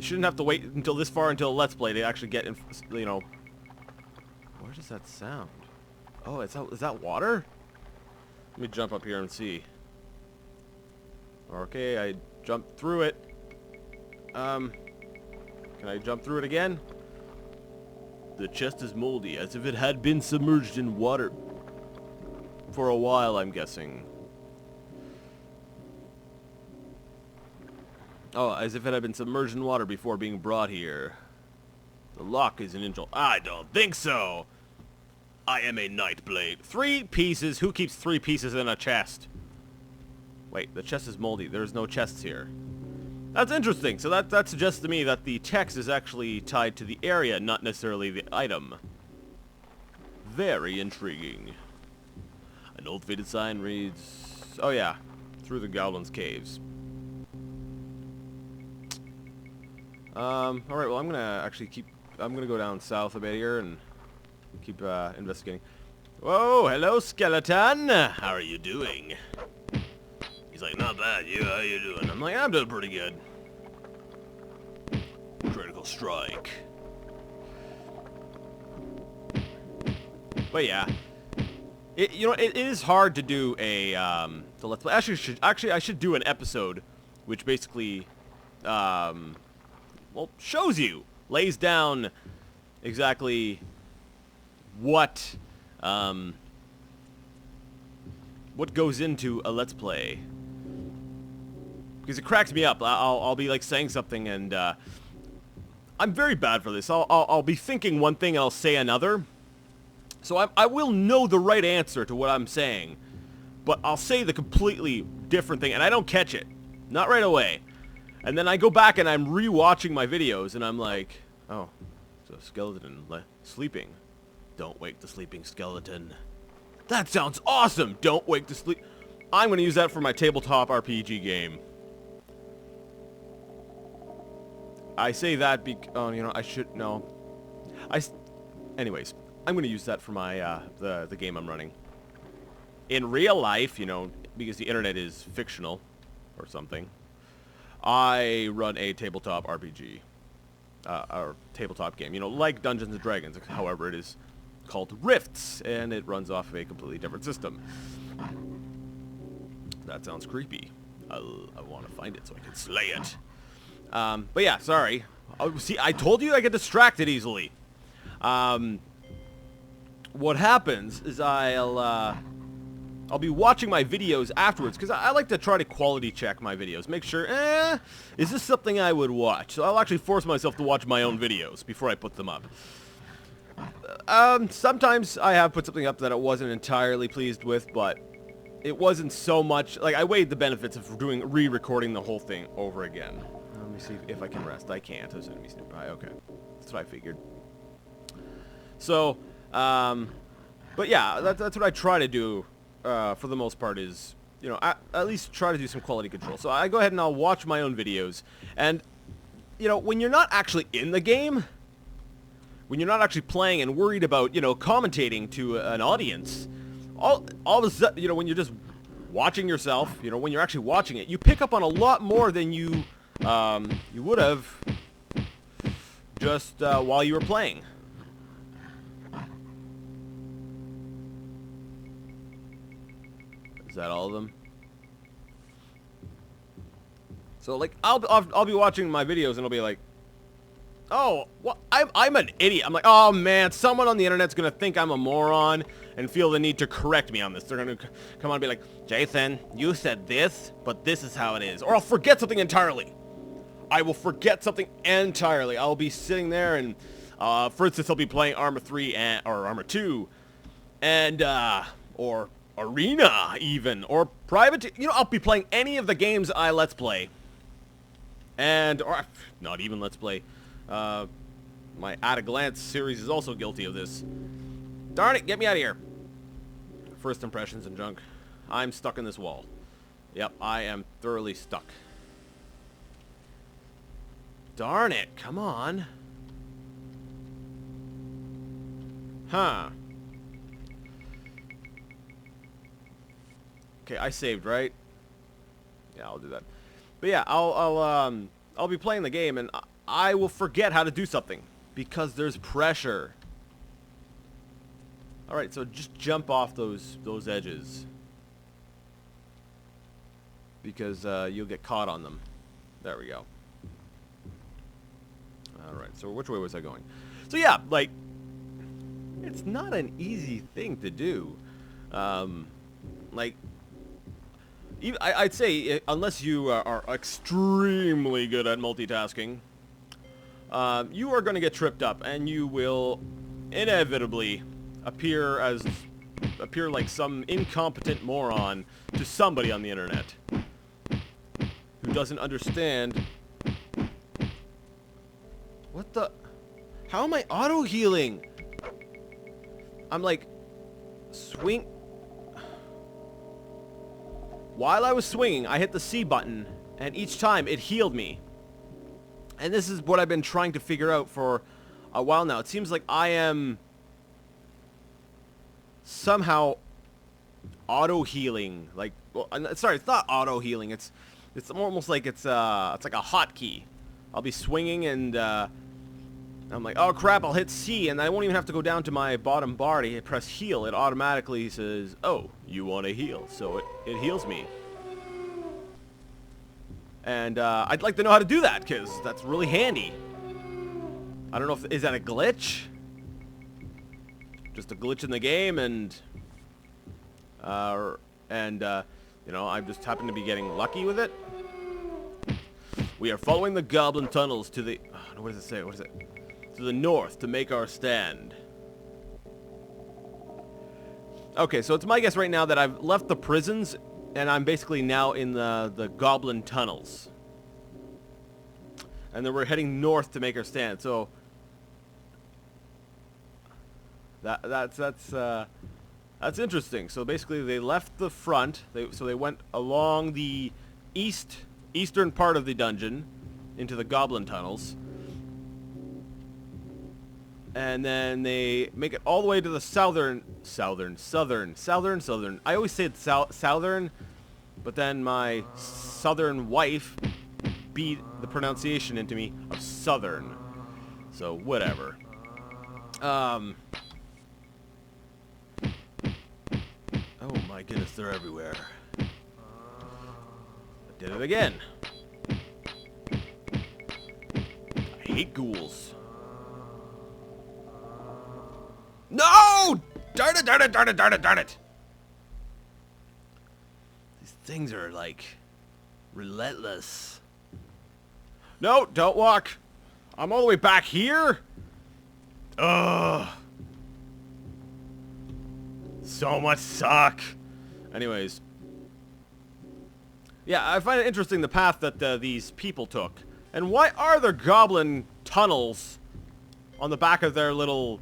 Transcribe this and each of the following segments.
shouldn't have to wait until this far until Let's Play to actually get, you know... Where does that sound? Oh, is that water? Let me jump up here and see. Okay, I jumped through it. Can I jump through it again? The chest is moldy, as if it had been submerged in water. For a while, I'm guessing. Oh, as if it had been submerged in water before being brought here. The lock is an angel. I don't think so! I am a Nightblade. 3 pieces? Who keeps 3 pieces in a chest? Wait, the chest is moldy. There's no chests here. That's interesting. So that suggests to me that the text is actually tied to the area, not necessarily the item. Very intriguing. An old faded sign reads... Oh yeah, through the goblin's caves. Alright, well I'm gonna actually I'm gonna go down south a bit here and keep investigating. Whoa, hello skeleton! How are you doing? He's like, not bad, how you doing? I'm like, I'm doing pretty good. Critical strike. But yeah. It is hard to do a, the Let's Play. Actually, I should do an episode which basically, well, shows you, lays down exactly what goes into a Let's Play. Because it cracks me up. I'll be like saying something and I'm very bad for this. I'll be thinking one thing and I'll say another. So I will know the right answer to what I'm saying, but I'll say the completely different thing and I don't catch it. Not right away. And then I go back and I'm re-watching my videos and I'm like, oh, it's a skeleton sleeping. Don't wake the sleeping skeleton. That sounds awesome! Don't wake the sleep... I'm going to use that for my tabletop RPG game. I say that oh, you know, I should... No. Anyways, I'm going to use that for my, the game I'm running. In real life, you know, because the internet is fictional or something, I run a tabletop RPG. Or tabletop game. You know, like Dungeons & Dragons. However, it is called Rifts, and it runs off of a completely different system. That sounds creepy. I want to find it so I can slay it. But yeah, sorry. See, I told you I get distracted easily. What happens is I'll be watching my videos afterwards, because I like to try to quality check my videos. Make sure, is this something I would watch? So I'll actually force myself to watch my own videos before I put them up. Sometimes I have put something up that I wasn't entirely pleased with, but it wasn't so much, like, I weighed the benefits of re-recording the whole thing over again. Let me see if I can rest. I can't. There's enemies nearby. Okay. That's what I figured. So, but yeah, that's what I try to do, for the most part is, you know, at least try to do some quality control. So I go ahead and I'll watch my own videos. And, you know, when you're not actually in the game, when you're not actually playing and worried about, you know, commentating to an audience, all of a sudden, you know, when you're just watching yourself, you know, when you're actually watching it, you pick up on a lot more than you would have just while you were playing. Is that all of them? So, like, I'll be watching my videos and I'll be like, oh, well, I'm an idiot. I'm like, oh man, someone on the internet's gonna think I'm a moron and feel the need to correct me on this. They're gonna come on and be like, Jason, you said this, but this is how it is. Or I'll forget something entirely. I will forget something entirely. I'll be sitting there and, for instance, I'll be playing Arma 3 or Arma 2, and, or Arena even, or Private, you know, I'll be playing any of the games I Let's Play. And, or not even Let's Play. My At a Glance series is also guilty of this. Darn it, get me out of here. First impressions and junk. I'm stuck in this wall. Yep, I am thoroughly stuck. Darn it, come on. Huh. Okay, I saved, right? Yeah, I'll do that. But yeah, I'll be playing the game, and I will forget how to do something because there's pressure. All right, so just jump off those edges because you'll get caught on them. There we go. All right, so which way was I going? So yeah, like, it's not an easy thing to do. Like, I'd say unless you are extremely good at multitasking, you are going to get tripped up, and you will inevitably appear like some incompetent moron to somebody on the internet who doesn't understand. What the? How am I auto healing? I'm like, swing. While I was swinging, I hit the C button, and each time it healed me. And this is what I've been trying to figure out for a while now. It seems like I am somehow auto healing. Like, well, sorry, it's not auto healing. It's almost like it's like a hotkey. I'll be swinging and I'm like, oh crap, I'll hit C, and I won't even have to go down to my bottom bar to press heal. It automatically says, oh, you want to heal. So it heals me. And I'd like to know how to do that, because that's really handy. I don't know if, is that a glitch? Just a glitch in the game, and you know, I just happen to be getting lucky with it. We are following the goblin tunnels to the, what does it say? What is it? To the north to make our stand. Okay, so it's my guess right now that I've left the prisons and I'm basically now in the goblin tunnels. And then we're heading north to make our stand. So that's interesting. So basically they left the front. So they went along the eastern part of the dungeon into the goblin tunnels. And then they make it all the way to the southern. I always say it's southern, but then my southern wife beat the pronunciation into me of southern. So whatever. Oh my goodness, they're everywhere. I did it again. I hate ghouls. No! Darn it, darn it, darn it, darn it, darn it! These things are, like, relentless. No, don't walk. I'm all the way back here? Ugh. So much suck. Anyways. Yeah, I find it interesting the path that these people took. And why are there goblin tunnels on the back of their little...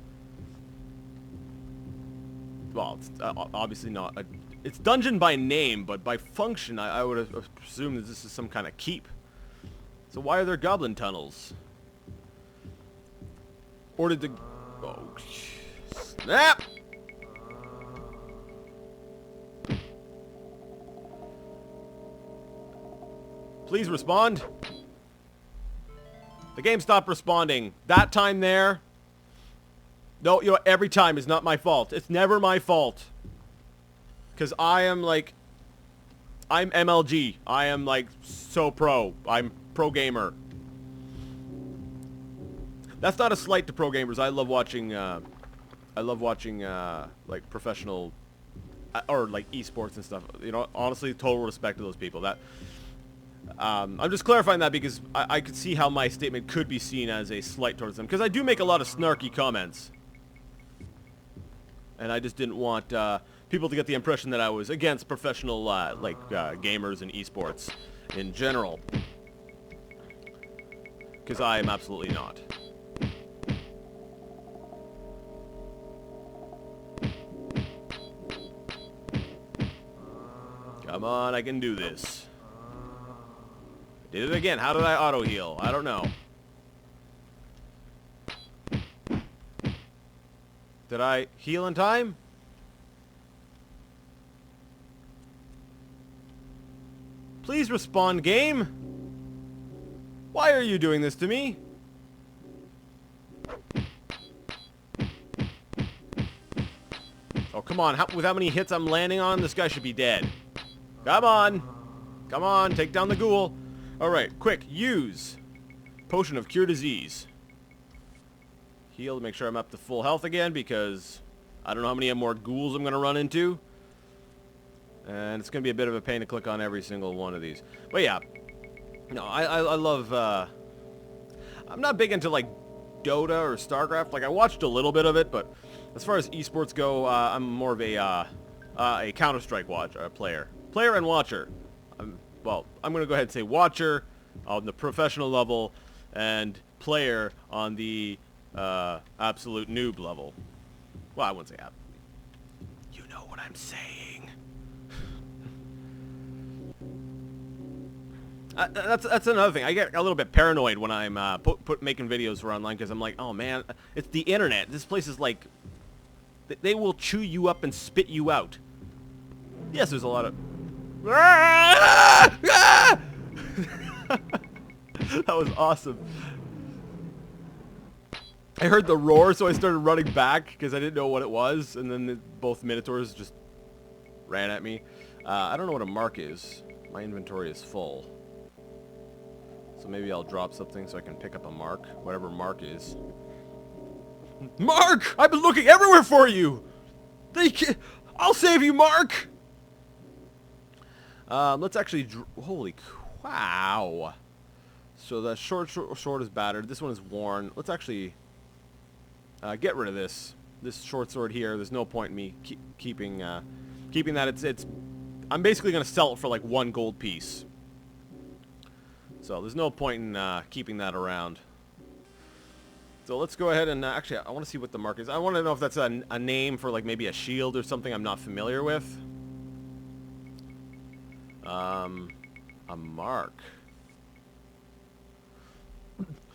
Well, it's obviously not a... It's dungeon by name, but by function, I would have assumed that this is some kind of keep. So why are there goblin tunnels? Or did the... Oh, snap! Please respond. The game stopped responding. That time there... No, you know, every time is not my fault. It's never my fault. Because I am, like... I'm MLG. I am, like, so pro. I'm pro gamer. That's not a slight to pro gamers. I love watching, like, professional... or, like, eSports and stuff. You know, honestly, total respect to those people. That... I'm just clarifying that because I could see how my statement could be seen as a slight towards them. Because I do make a lot of snarky comments. And I just didn't want people to get the impression that I was against professional, gamers and esports in general. Because I am absolutely not. Come on, I can do this. Did it again. How did I auto heal? I don't know. Did I heal in time? Please respond, game. Why are you doing this to me? Oh, come on. With how many hits I'm landing on, this guy should be dead. Come on. Come on, take down the ghoul. Alright, quick, use Potion of Cure Disease. Heal to make sure I'm up to full health again, because I don't know how many more ghouls I'm going to run into. And it's going to be a bit of a pain to click on every single one of these. But yeah, no, I love, I'm not big into, like, Dota or StarCraft. Like, I watched a little bit of it, but as far as esports go, I'm more of a Counter-Strike player. Player and watcher. Well, I'm going to go ahead and say watcher on the professional level and player on the absolute noob level. Well, I wouldn't say absolute. You know what I'm saying. That's another thing. I get a little bit paranoid when I'm making videos for online, because I'm like, oh man, it's the internet. This place is like, they will chew you up and spit you out. Yes, there's a lot of... That was awesome. I heard the roar, so I started running back because I didn't know what it was, and then both Minotaurs just ran at me. I don't know what a mark is. My inventory is full. So maybe I'll drop something so I can pick up a mark, whatever mark is. Mark! I've been looking everywhere for you! I'll save you, Mark! Let's actually... Holy wow. So the short sword is battered. This one is worn. Let's actually get rid of this short sword here. There's no point in me keeping that. I'm basically going to sell it for like 1 gold piece. So there's no point in keeping that around. So let's go ahead and actually, I want to see what the mark is. I want to know if that's a name for like maybe a shield or something I'm not familiar with. A mark.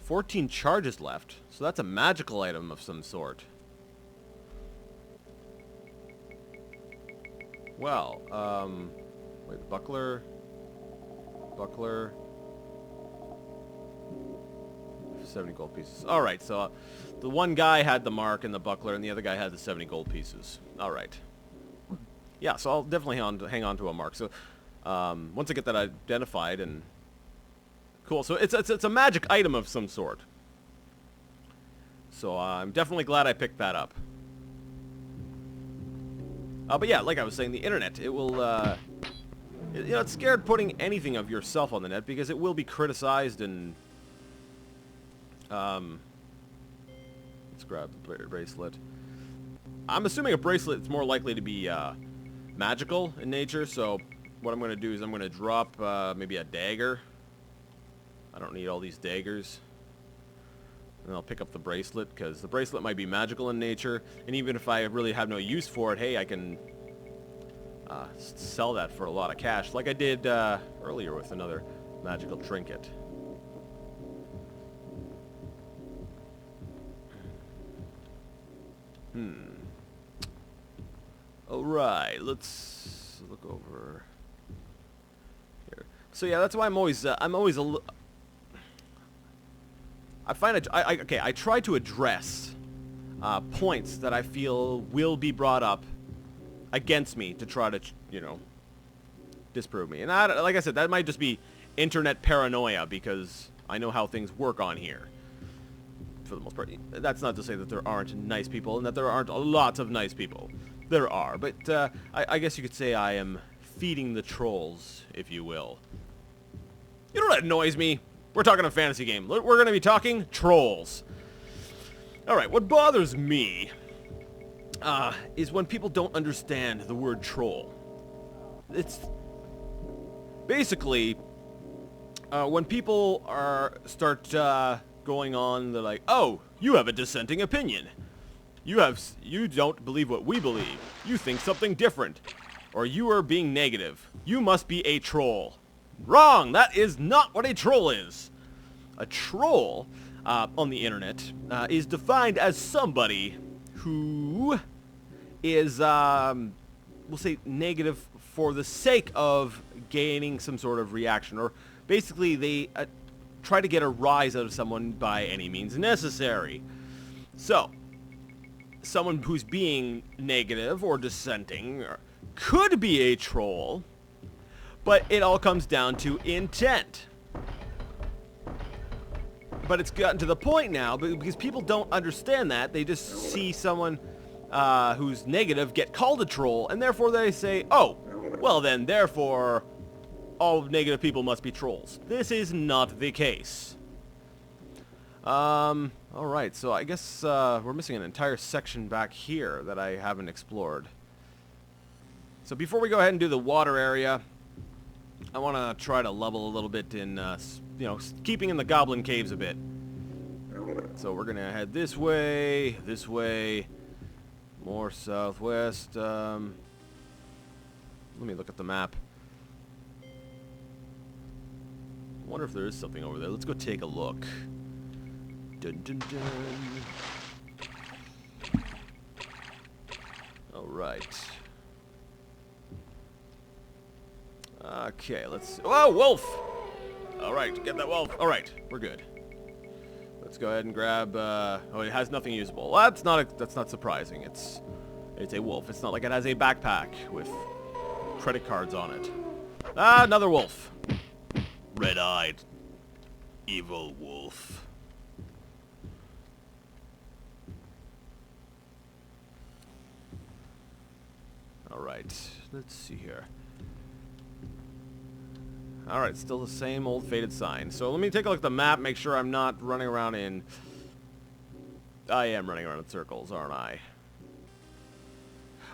14 charges left, so that's a magical item of some sort. Well, wait, buckler. 70 gold pieces. Alright, so the one guy had the mark and the buckler, and the other guy had the 70 gold pieces. Alright. Yeah, so I'll definitely hang on to a mark. So, once I get that identified, and... Cool, so it's a magic item of some sort. So, I'm definitely glad I picked that up. But yeah, like I was saying, the internet, it will, you know, it's scared putting anything of yourself on the net, because it will be criticized and... let's grab the bracelet. I'm assuming a bracelet is more likely to be magical in nature, so what I'm going to do is I'm going to drop maybe a dagger. I don't need all these daggers. And I'll pick up the bracelet, because the bracelet might be magical in nature, and even if I really have no use for it, hey, I can sell that for a lot of cash, like I did earlier with another magical trinket. Alright, let's look over here. So yeah, that's why I'm always a little... I find it... okay, I try to address points that I feel will be brought up against me to try to, you know, disprove me. And like I said, that might just be internet paranoia, because I know how things work on here. For the most part. That's not to say that there aren't nice people, and that there aren't lots of nice people. There are, but I guess you could say I am feeding the trolls, if you will. You know what annoys me? We're talking a fantasy game. We're going to be talking trolls. Alright, what bothers me is when people don't understand the word troll. It's basically when people start going on, they're like, oh, you have a dissenting opinion. You don't believe what we believe. You think something different. Or you are being negative. You must be a troll. Wrong! That is not what a troll is. A troll, on the internet, is defined as somebody who is, we'll say, negative for the sake of gaining some sort of reaction. Or basically, they try to get a rise out of someone by any means necessary. So... someone who's being negative or dissenting could be a troll, but it all comes down to intent. But it's gotten to the point now, because people don't understand that. They just see someone who's negative get called a troll, and therefore they say, oh, well then, therefore, all negative people must be trolls. This is not the case. Alright, so I guess we're missing an entire section back here that I haven't explored. So before we go ahead and do the water area, I want to try to level a little bit in, you know, keeping in the goblin caves a bit. So we're going to head this way, more southwest. Let me look at the map. I wonder if there is something over there. Let's go take a look. Dun, dun, dun. Alright. Okay, let's... Oh, wolf! Alright, get that wolf. Alright, we're good. Let's go ahead and grab... oh, it has nothing usable. Well, that's not surprising. It's a wolf. It's not like it has a backpack with credit cards on it. Ah, another wolf. Red-eyed. Evil wolf. Alright, let's see here. Alright, still the same old faded sign. So let me take a look at the map, make sure I'm not running around in... I am running around in circles, aren't I?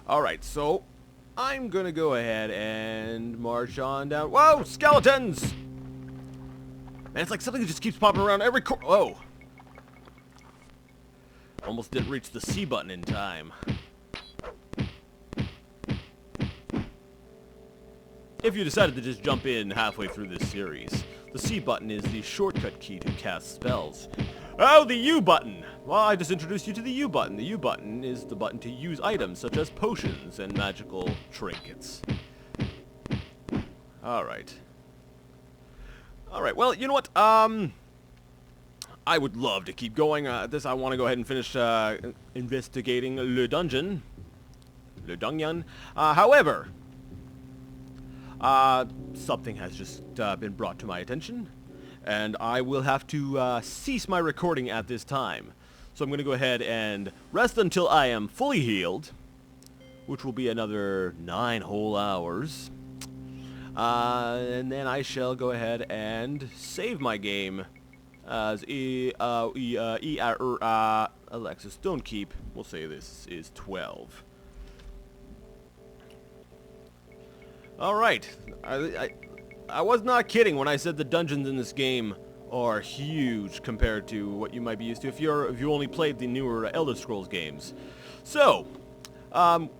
Alright, so I'm gonna go ahead and march on down... Whoa! Skeletons! Man, it's like something that just keeps popping around every corner. Whoa! Almost didn't reach the C button in time. If you decided to just jump in halfway through this series, the C button is the shortcut key to cast spells. Oh, the U button! Well, I just introduced you to the U button. The U button is the button to use items such as potions and magical trinkets. Alright. Alright, well, you know what? I would love to keep going. I want to go ahead and finish investigating Le Dungeon. However... something has just been brought to my attention, and I will have to cease my recording at this time. So I'm going to go ahead and rest until I am fully healed, which will be another 9 whole hours. And then I shall go ahead and save my game as Alexis Stonekeep. We'll say this is 12. Alright, I was not kidding when I said the dungeons in this game are huge compared to what you might be used to if you only played the newer Elder Scrolls games. So, on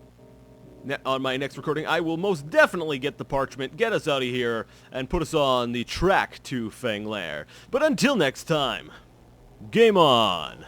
my next recording, I will most definitely get the parchment, get us out of here, and put us on the track to Fang Lair. But until next time, game on!